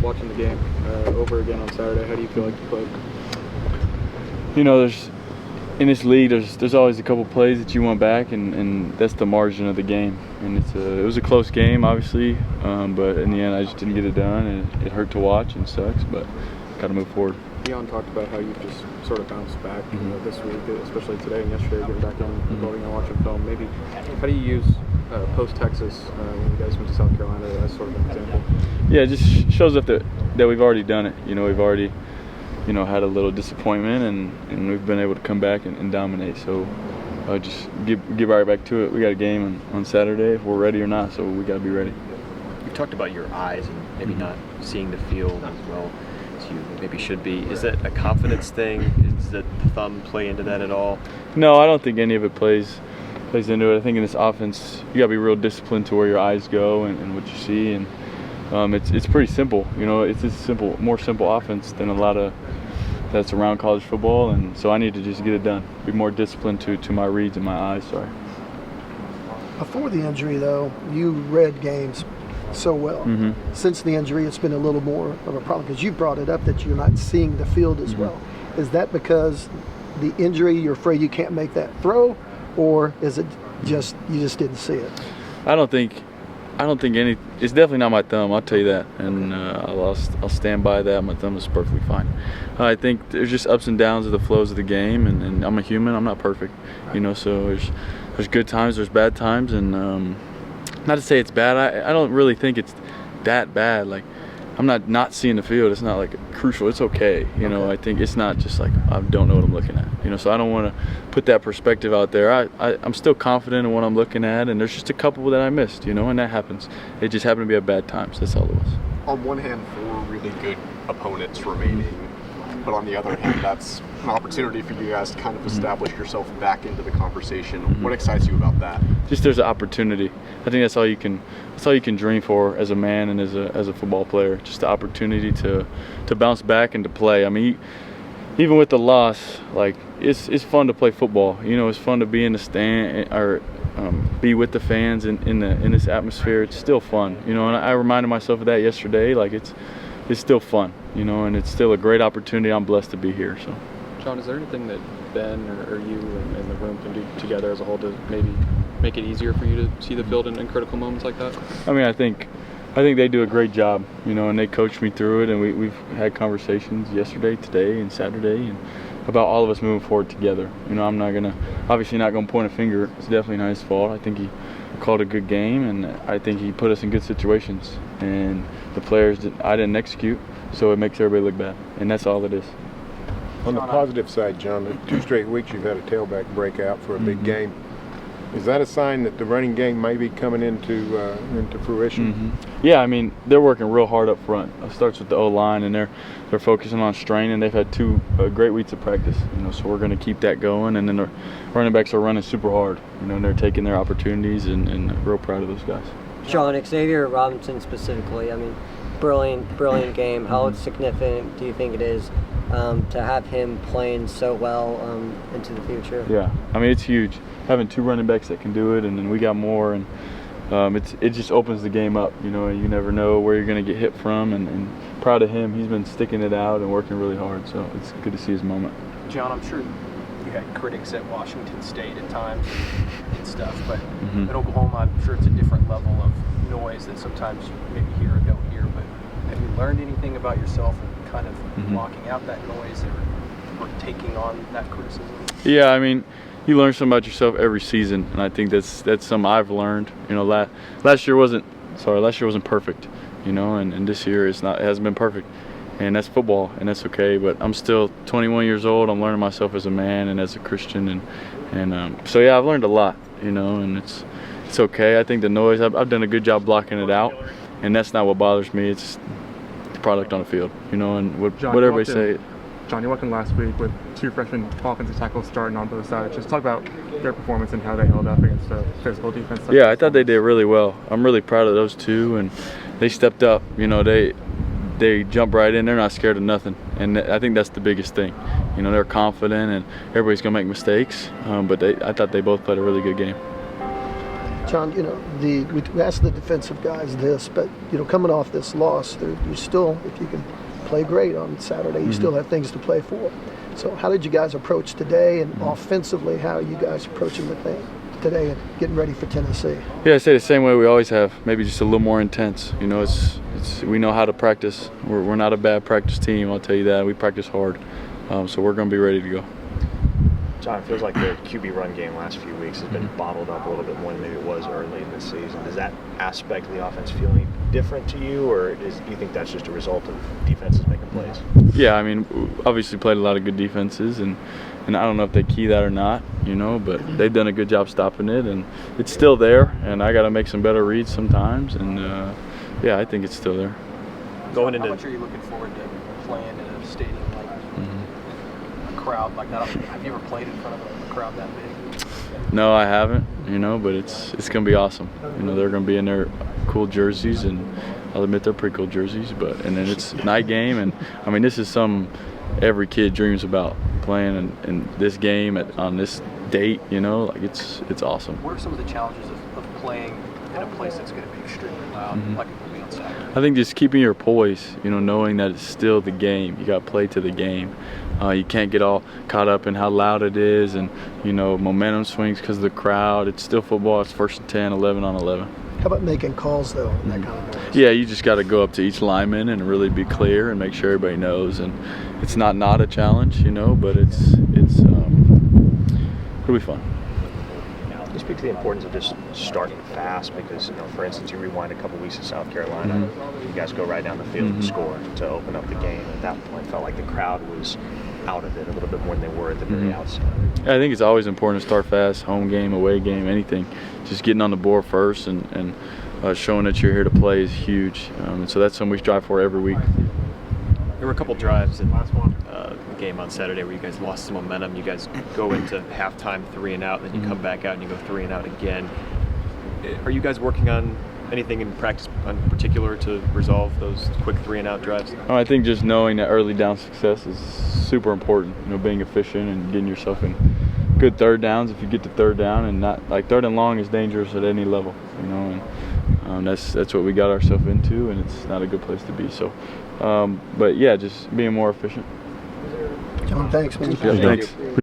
watching the game over again on Saturday? How do you feel like you played? You know, in this league, there's always a couple plays that you want back, and that's the margin of the game. And it was a close game, obviously, but in the end, I just didn't get it done, and it hurt to watch and sucks, but got to move forward. Dion talked about how you just sort of bounced back this week, especially today and yesterday, getting back in, going and watching film. Maybe how do you use post-Texas when you guys went to South Carolina as sort of an example? Yeah, it just shows up that we've already done it. You know, we've already had a little disappointment, and we've been able to come back and dominate. So just get right back to it. We got a game on Saturday if we're ready or not, so we got to be ready. You talked about your eyes and maybe not seeing the field as well as you maybe should be. Is that a confidence thing? Does the thumb play into that at all? No, I don't think any of it plays into it. I think in this offense, you got to be real disciplined to where your eyes go and what you see, and it's pretty simple. You know, it's a more simple offense than a lot of that's around college football, and so I need to just get it done. Be more disciplined to my reads and my eyes. Sorry. Before the injury, though, you read games so well. Since the injury, it's been a little more of a problem because you brought it up that you're not seeing the field as well. Is that because the injury, you're afraid you can't make that throw, or is it just you just didn't see it? I don't think any. It's definitely not my thumb. I'll tell you that, and I'll stand by that. My thumb is perfectly fine. I think there's just ups and downs of the flows of the game, and I'm a human. I'm not perfect, you know. So there's good times, there's bad times, and not to say it's bad. I don't really think it's that bad. Like, I'm not seeing the field. It's not like crucial. It's okay, you know. I think it's not just like I don't know what I'm looking at, you know. So I don't want to put that perspective out there. I'm still confident in what I'm looking at, and there's just a couple that I missed, you know, and that happens. It just happened to be at bad times. That's all it was. On one hand, 4 really good opponents remaining, but on the other hand, that's an opportunity for you guys to kind of establish yourself back into the conversation. What excites you about that? Just there's an opportunity. I think that's all you can dream for as a man and as a football player. Just the opportunity to bounce back and to play. I mean, even with the loss, like it's fun to play football. You know, it's fun to be in the stand or be with the fans in this atmosphere. It's still fun, you know. And I reminded myself of that yesterday. Like it's still fun, you know, and it's still a great opportunity. I'm blessed to be here. So, John, is there anything that Ben or you and the room can do together as a whole to maybe make it easier for you to see the field in critical moments like that? I mean, I think they do a great job, you know, and they coach me through it, and we've had conversations yesterday, today, and Saturday, and about all of us moving forward together. You know, I'm obviously not gonna point a finger. It's definitely not his fault. I think he called a good game, and I think he put us in good situations, and the players I didn't execute, so it makes everybody look bad, and that's all it is. On the positive side, John, the 2 straight weeks you've had a tailback breakout for a big game. Is that a sign that the running game may be coming into fruition? Yeah, I mean, they're working real hard up front. It starts with the O-line, and they're focusing on strain, and they've had 2 great weeks of practice. You know, so we're going to keep that going, and then the running backs are running super hard. You know, and they're taking their opportunities, and real proud of those guys. John, Xavier Robinson specifically, I mean, brilliant game. How significant do you think it is to have him playing so well into the future? Yeah, I mean, it's huge. Having 2 running backs that can do it, and then we got more, and it just opens the game up. You know, you never know where you're going to get hit from, and proud of him. He's been sticking it out and working really hard, so it's good to see his moment. John, I'm sure you had critics at Washington State at times and stuff, but at Oklahoma, I'm sure it's a different level of noise that sometimes you maybe hear or don't hear. But have you learned anything about yourself and kind of blocking out that noise or taking on that criticism? Yeah, I mean, you learn something about yourself every season, and I think that's something I've learned. You know, last year wasn't perfect, you know, and this year it hasn't been perfect, and that's football, and that's okay. But I'm still 21 years old. I'm learning myself as a man and as a Christian, and so yeah, I've learned a lot, you know, and it's okay. I think the noise, I've done a good job blocking it out, and that's not what bothers me. It's the product on the field, you know, and what everybody say. John, you walked in last week with 2 freshman offensive tackles starting on both sides. Just talk about their performance and how they held up against the physical defense. Yeah, I thought they did really well. I'm really proud of those 2, and they stepped up. You know, they jump right in. They're not scared of nothing, and I think that's the biggest thing. You know, they're confident, and everybody's gonna make mistakes, but I thought they both played a really good game. John, we asked the defensive guys this, but coming off this loss, you still, if you can play great on Saturday, you still have things to play for. So how did you guys approach today, and offensively, how are you guys approaching the thing today and getting ready for Tennessee? Yeah, I say the same way we always have, maybe just a little more intense. We know how to practice. We're not a bad practice team, I'll tell you that. We practice hard, so we're going to be ready to go. John, it feels like the QB run game last few weeks has been bottled up a little bit more than maybe it was early in the season. Does that aspect of the offense feel any different to you, or do you think that's just a result of defenses making plays? Yeah, I mean, obviously played a lot of good defenses, and I don't know if they key that or not, but they've done a good job stopping it, and it's still there, and I got to make some better reads sometimes, and yeah, I think it's still there. Going into, how much are you looking forward to playing in a stadium like a crowd like that? Have you ever played in front of a crowd that big? No, I haven't, but it's going to be awesome. They're going to be in their cool jerseys, and I'll admit they're pretty cool jerseys, and then it's night game, and I mean, this is every kid dreams about playing in this game on this date, it's awesome. What are some of the challenges of playing in a place that's going to be extremely loud, like it will be on Saturday? I think just keeping your poise, knowing that it's still the game. You got to play to the game. You can't get all caught up in how loud it is, and momentum swings because of the crowd. It's still football. It's 1st and 10, 11 on 11. How about making calls though in that kind of noise? Yeah, you just got to go up to each lineman and really be clear and make sure everybody knows. And it's not a challenge, but it's it'll be fun. Can you speak to the importance of just starting fast? Because, for instance, you rewind a couple weeks to South Carolina, you guys go right down the field and score to open up the game. At that point, felt like the crowd was out of it a little bit more than they were at the very outset. I think it's always important to start fast, home game, away game, anything. Just getting on the board first and showing that you're here to play is huge. And so that's something we strive for every week. There were a couple drives in the game on Saturday where you guys lost some momentum. You guys go into halftime 3 and out, then you come back out and you go 3 and out again. Are you guys working on anything in practice in particular to resolve those quick 3 and out drives? I think just knowing that early down success is super important. Being efficient and getting yourself in good third downs if you get to third down, and not like third and long is dangerous at any level. And that's what we got ourselves into, and it's not a good place to be. So, but yeah, just being more efficient. John, thanks, man. Yeah, thanks.